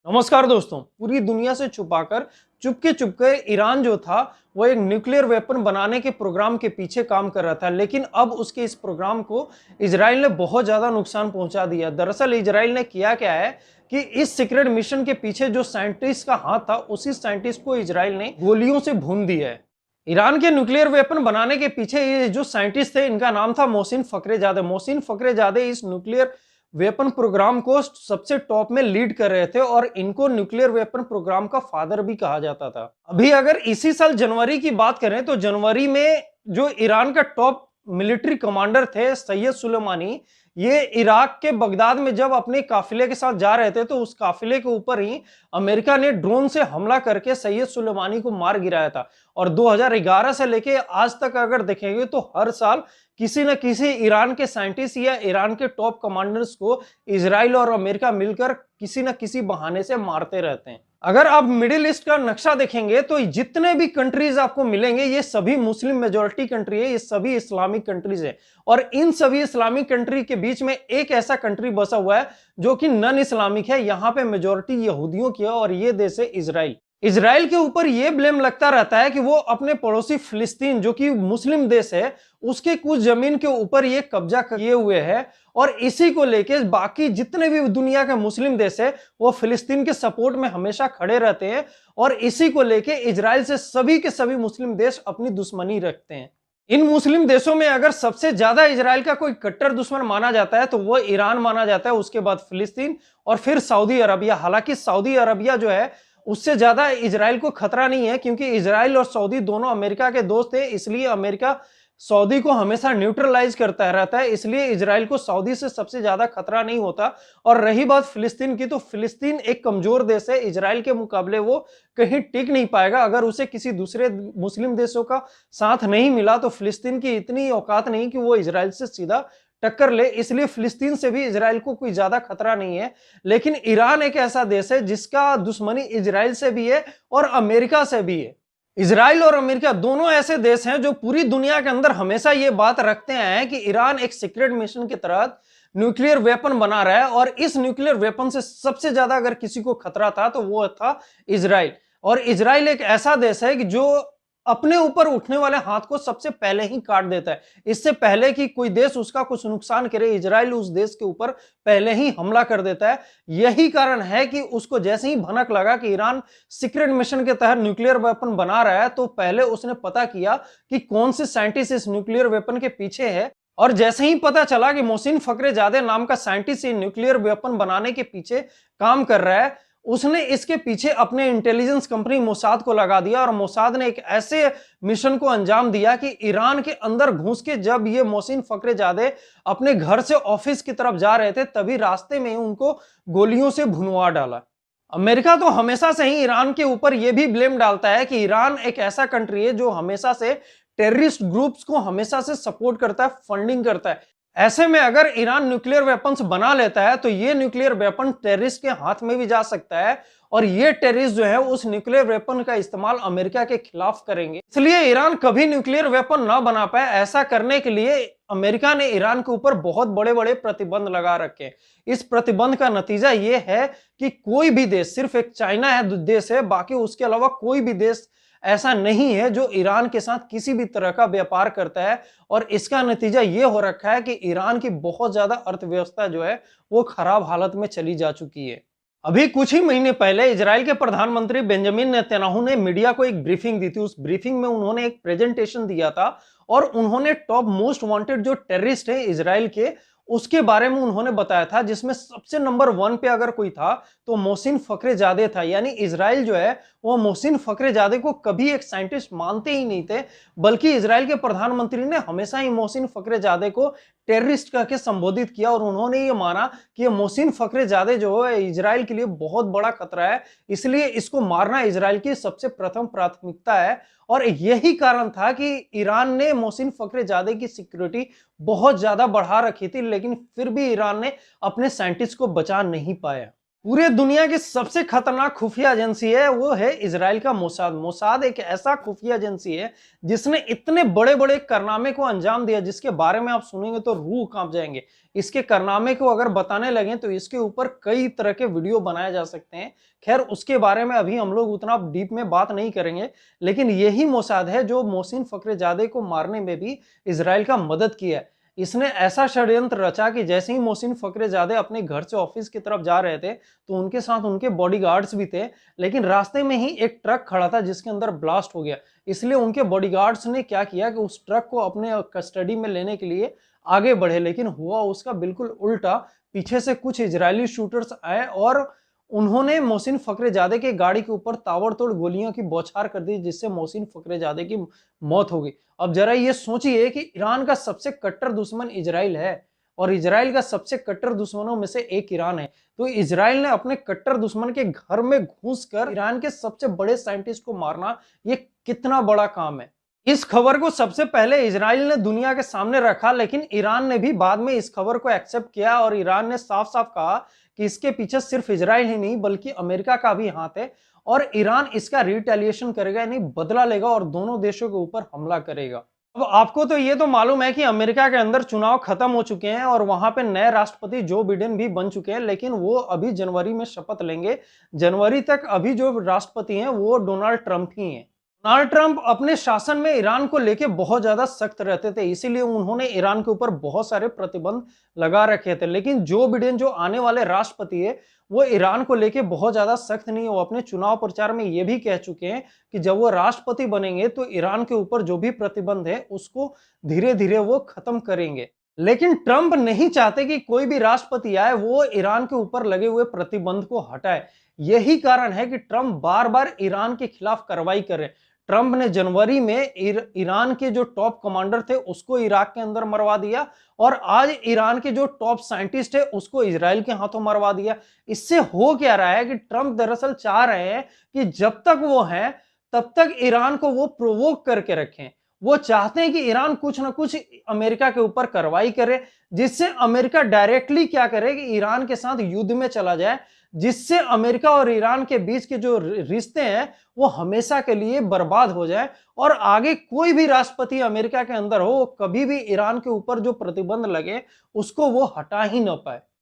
नमस्कार दोस्तों। पूरी दुनिया से छुपाकर चुपके चुपके ईरान जो था वो एक न्यूक्लियर वेपन बनाने के प्रोग्राम के पीछे काम कर रहा था, लेकिन अब उसके इस प्रोग्राम को इजराइल ने बहुत ज्यादा नुकसान पहुंचा दिया। दरअसल इजराइल ने किया क्या है कि इस सीक्रेट मिशन के पीछे जो साइंटिस्ट का हाथ था उसी साइंटिस्ट को इजराइल ने गोलियों से भून दिया है। ईरान के न्यूक्लियर वेपन बनाने के पीछे ये जो साइंटिस्ट थे इनका नाम था मोहसिन फखरेजादे। मोहसिन फखरेजादे इस न्यूक्लियर वेपन प्रोग्राम को सबसे टॉप में लीड कर रहे थे और इनको न्यूक्लियर वेपन प्रोग्राम का फादर भी कहा जाता था। अभी अगर इसी साल जनवरी की बात करें तो जनवरी में जो ईरान का टॉप मिलिट्री कमांडर थे सैयद सुलेमानी, ये इराक के बगदाद में जब अपने काफिले के साथ जा रहे थे तो उस काफिले के ऊपर ही अमेरिका ने ड्रोन से हमला करके सैयद सुलेमानी को मार गिराया था। और 2011 से लेके आज तक अगर देखेंगे तो हर साल किसी न किसी ईरान के साइंटिस्ट या ईरान के टॉप कमांडर्स को इजराइल और अमेरिका मिलकर किसी न किसी बहाने से मारते रहते हैं। अगर आप मिडिल ईस्ट का नक्शा देखेंगे तो जितने भी कंट्रीज आपको मिलेंगे ये सभी मुस्लिम मेजोरिटी कंट्री है, ये सभी इस्लामिक कंट्रीज है। और इन सभी इस्लामिक कंट्री के बीच में एक ऐसा कंट्री बसा हुआ है जो कि नॉन इस्लामिक है, यहाँ पे मेजोरिटी यहूदियों की है और ये देश है इजराइल। इजराइल के ऊपर यह ब्लेम लगता रहता है कि वो अपने पड़ोसी फिलिस्तीन जो कि मुस्लिम देश है उसके कुछ जमीन के ऊपर ये कब्जा किए हुए है और इसी को लेके बाकी जितने भी दुनिया के मुस्लिम देश है वो फिलिस्तीन के सपोर्ट में हमेशा खड़े रहते हैं और इसी को लेके इजराइल से सभी के सभी मुस्लिम देश अपनी दुश्मनी रखते हैं। इन मुस्लिम देशों में अगर सबसे ज्यादा इजराइल का कोई कट्टर दुश्मन माना जाता है तो वो ईरान माना जाता है, उसके बाद फिलिस्तीन और फिर सऊदी अरबिया। हालांकि सऊदी अरबिया जो है उससे ज्यादा इजराइल को खतरा नहीं है क्योंकि इजराइल और सऊदी दोनों अमेरिका के दोस्त हैं, इसलिए अमेरिका सऊदी को हमेशा न्यूट्रलाइज करता रहता है, इसलिए इजराइल को सऊदी से सबसे ज्यादा खतरा नहीं होता। और रही बात फिलिस्तीन की तो फिलिस्तीन एक कमजोर देश है, इजराइल के मुकाबले वो कहीं टिक नहीं पाएगा। अगर उसे किसी दूसरे मुस्लिम देशों का साथ नहीं मिला तो फिलिस्तीन की इतनी औकात नहीं कि वो इजराइल से सीधा टक्कर ले, इसलिए फिलिस्तीन से भी इजराइल को कोई ज्यादा खतरा नहीं है। लेकिन ईरान एक ऐसा देश है जिसका दुश्मनी इजराइल से भी है और अमेरिका से भी है। इजराइल और अमेरिका दोनों ऐसे देश हैं जो पूरी दुनिया के अंदर हमेशा ये बात रखते हैं कि ईरान एक सीक्रेट मिशन के तहत न्यूक्लियर वेपन बना रहा है और इस न्यूक्लियर वेपन से सबसे ज्यादा अगर किसी को खतरा था तो वो था इजराइल। और इजराइल एक ऐसा देश है कि जो अपने ऊपर उठने वाले हाथ को सबसे पहले ही काट देता है। इससे पहले कि कोई देश उसका कुछ नुकसान करे इजराइल उस देश के ऊपर पहले ही हमला कर देता है। यही कारण है कि उसको जैसे ही भनक लगा कि ईरान सीक्रेट मिशन के तहत न्यूक्लियर वेपन बना रहा है तो पहले उसने पता किया कि कौन से साइंटिस्ट इस न्यूक्लियर वेपन के पीछे है। और जैसे ही पता चला कि मोहसिन फखरेजादे नाम का साइंटिस्ट न्यूक्लियर वेपन बनाने के पीछे काम कर रहा है, उसने इसके पीछे अपने इंटेलिजेंस कंपनी मोसाद को लगा दिया और मोसाद ने एक ऐसे मिशन को अंजाम दिया कि ईरान के अंदर घुस के जब ये मोहसिन फखरेजादे अपने घर से ऑफिस की तरफ जा रहे थे तभी रास्ते में उनको गोलियों से भुनवा डाला। अमेरिका तो हमेशा से ही ईरान के ऊपर यह भी ब्लेम डालता है कि ईरान एक ऐसा कंट्री है जो हमेशा से टेररिस्ट ग्रुप्स को हमेशा से सपोर्ट करता है, फंडिंग करता है। ऐसे में अगर ईरान न्यूक्लियर वेपन्स बना लेता है तो ये न्यूक्लियर वेपन टेररिस्ट के हाथ में भी जा सकता है और ये टेररिस्ट जो है उस न्यूक्लियर वेपन का इस्तेमाल अमेरिका के खिलाफ करेंगे। इसलिए ईरान कभी न्यूक्लियर वेपन ना बना पाए, ऐसा करने के लिए अमेरिका ने ईरान के ऊपर बहुत बड़े बड़े प्रतिबंध लगा रखे। इस प्रतिबंध का नतीजा ये है कि कोई भी देश, सिर्फ एक चाइना है देश है, बाकी उसके अलावा कोई भी देश ऐसा नहीं है जो ईरान के साथ किसी भी तरह का व्यापार करता है। और इसका नतीजा ये हो रखा है कि ईरान की बहुत ज्यादा अर्थव्यवस्था जो है वो खराब हालत में चली जा चुकी है। अभी कुछ ही महीने पहले इजराइल के प्रधानमंत्री बेंजामिन नेतन्याहू ने मीडिया को एक ब्रीफिंग दी थी। उस ब्रीफिंग में उन्होंने एक प्रेजेंटेशन दिया था और उन्होंने टॉप मोस्ट वांटेड जो टेररिस्ट है इजराइल के उसके बारे में उन्होंने बताया था, जिसमें सबसे नंबर 1 पे अगर कोई था तो मोहसिन फखरेजादे था। यानी इजराइल जो है वो मोहसिन फखरेजादे को कभी एक साइंटिस्ट मानते ही नहीं थे, बल्कि इजराइल के प्रधानमंत्री ने हमेशा ही मोहसिन फखरेजादे को टेररिस्ट कह के संबोधित किया और उन्होंने ये माना कि ये मोहसिन फखरेजादे जो है इजराइल के लिए बहुत बड़ा खतरा है, इसलिए इसको मारना इजराइल की सबसे प्रथम प्राथमिकता है। और यही कारण था कि ईरान ने मोहसिन फखरेजादे की सिक्योरिटी बहुत ज्यादा बढ़ा रखी थी, लेकिन फिर भी ईरान ने अपने साइंटिस्ट को बचा नहीं पाया। पूरे दुनिया की सबसे खतरनाक खुफिया एजेंसी है वो है इजराइल का मोसाद। मोसाद एक ऐसा खुफिया एजेंसी है जिसने इतने बड़े बड़े कारनामे को अंजाम दिया जिसके बारे में आप सुनेंगे तो रूह कांप जाएंगे। इसके कारनामे को अगर बताने लगे तो इसके ऊपर कई तरह के वीडियो बनाए जा सकते हैं। खैर उसके बारे में अभी हम लोग उतना डीप में बात नहीं करेंगे, लेकिन यही मोसाद है जो मोहसिन फखरेजादे को मारने में भी इजराइल का मदद किया है। इसने ऐसा षड्यंत्र रचा कि जैसे ही मोहसिन फखरेजादे अपने घर से ऑफिस की तरफ जा रहे थे तो उनके साथ उनके बॉडीगार्ड्स भी थे, लेकिन रास्ते में ही एक ट्रक खड़ा था जिसके अंदर ब्लास्ट हो गया। इसलिए उनके बॉडीगार्ड्स ने क्या किया कि उस ट्रक को अपने कस्टडी में लेने के लिए आगे बढ़े, लेकिन हुआ उसका बिल्कुल उल्टा। पीछे से कुछ इजरायली शूटर्स आए और उन्होंने मोहसिन फखरेजादे की गाड़ी के ऊपर ताबड़तोड़ गोलियों की बौछार कर दी, जिससे मोहसिन फखरेजादे की मौत हो गई। अब जरा ये सोचिए कि ईरान का सबसे कट्टर दुश्मन इजराइल है और इजराइल का सबसे कट्टर दुश्मनों में से एक ईरान है, तो इजराइल ने अपने कट्टर दुश्मन के घर में घुसकर ईरान के सबसे बड़े साइंटिस्ट को मारना, ये कितना बड़ा काम है। इस खबर को सबसे पहले इजराइल ने दुनिया के सामने रखा, लेकिन ईरान ने भी बाद में इस खबर को एक्सेप्ट किया और ईरान ने साफ साफ कहा कि इसके पीछे सिर्फ इजराइल ही नहीं बल्कि अमेरिका का भी हाथ है और ईरान इसका रिटेलिएशन करेगा, यानी बदला लेगा और दोनों देशों के ऊपर हमला करेगा। अब आपको तो ये तो मालूम है कि अमेरिका के अंदर चुनाव खत्म हो चुके हैं और वहां पे नए राष्ट्रपति जो बिडेन भी बन चुके हैं, लेकिन वो अभी जनवरी में शपथ लेंगे। जनवरी तक अभी जो राष्ट्रपति हैं वो डोनाल्ड ट्रंप ही हैं। डोनाल्ड ट्रंप अपने शासन में ईरान को लेके बहुत ज्यादा सख्त रहते थे, इसीलिए उन्होंने ईरान के ऊपर बहुत सारे प्रतिबंध लगा रखे थे। लेकिन जो बिडेन जो आने वाले राष्ट्रपति है वो ईरान को लेके बहुत ज्यादा सख्त नहीं है। वो अपने चुनाव प्रचार में ये भी कह चुके हैं कि जब वो राष्ट्रपति बनेंगे तो ईरान के ऊपर जो भी प्रतिबंध है उसको धीरे धीरे वो खत्म करेंगे। लेकिन ट्रंप नहीं चाहते कि कोई भी राष्ट्रपति आए वो ईरान के ऊपर लगे हुए प्रतिबंध को हटाए। यही कारण है कि ट्रंप बार बार ईरान के खिलाफ कार्रवाई करे। ट्रंप ने जनवरी में ईरान के जो टॉप कमांडर थे उसको इराक के अंदर मरवा दिया और आज ईरान के जो टॉप साइंटिस्ट है उसको इजराइल के हाथों मरवा दिया। इससे हो क्या रहा है कि ट्रंप दरअसल चाह रहे हैं कि जब तक वो हैं तब तक ईरान को वो प्रोवोक करके रखें। वो चाहते हैं कि ईरान कुछ ना कुछ अमेरिका के ऊपर कार्रवाई करे, जिससे अमेरिका डायरेक्टली क्या करे कि ईरान के साथ युद्ध में चला जाए, जिससे अमेरिका और ईरान के बीच के जो रिश्ते हैं वो हमेशा के लिए बर्बाद हो जाए और आगे कोई भी राष्ट्रपति अमेरिका के अंदर हो कभी भी ईरान के ऊपर जो प्रतिबंध लगे उसको वो हटा ही ना पाए।